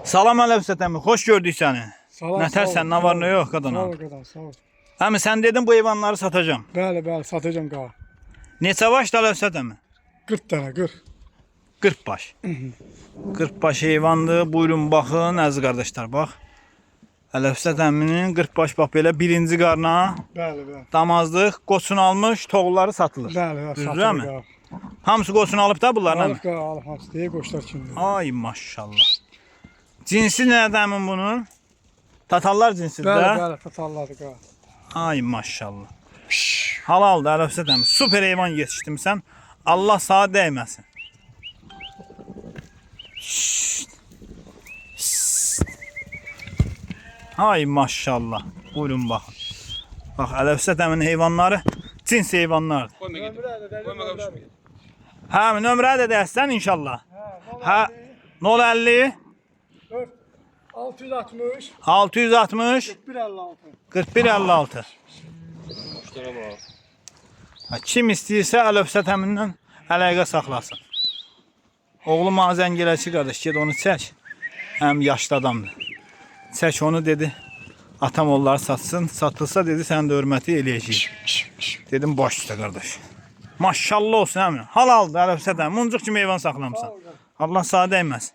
Salam Əlövsət əmi, xoş gördük səni. Salam, Nətərsən, nə var, nə yox qadına? Sağ ol qadan, sağ ol. Əmi, sən dedin bu heyvanları satacağım. Bəli, satacağım qağa. Neçə başdı Əlövsət əmi? 40 dənə, 40. 40 baş. 40 baş heyvandır. Buyurun baxın, əziz qardaşlar, bax. Əlövsət əminin 40 baş bax belə birinci qarna. Bəli. Damazlıq, qoçunu almış, toğulları satılır. Bəli, Düzdür satılır əmi? qağa. Hamısı qoçunu alıp da bunların əmi? Alıb qağa, alıb hamısı deyə qoçlar kimdir. Ay maşallah. Cinsi nədir əmin bunun? Tatallar cinsidir də? Bəli, tatarladı qağa. Ay maşallah. Halaldır Əlövsət əmi. Super heyvan yetişdirmisən. Allah sağa dəyməsin. Ay maşallah. Buyurun baxın. Bax Əlövsət əminin heyvanları cins heyvanlardır. Hə, nömrə də dəstən inşallah. Hə, 050 660 660 156. 4156. Ha, kim istəyirsə Əlövsət əmindən əlaqə saxlasın. Oğlum mənə zəng eləçi qardaş, ged onu çək. Həm yaşlı adamdır. Çək onu dedi. Atam onları satsın. Satılsa dedi sən də hörməti eləyəcəyik. Dedim baş üstə qardaş. Maşallah olsun əmin. Halaldır Əlövsət əmi. Muncuq kimi heyvan saxlamısan. Allah sağ dəyməsin.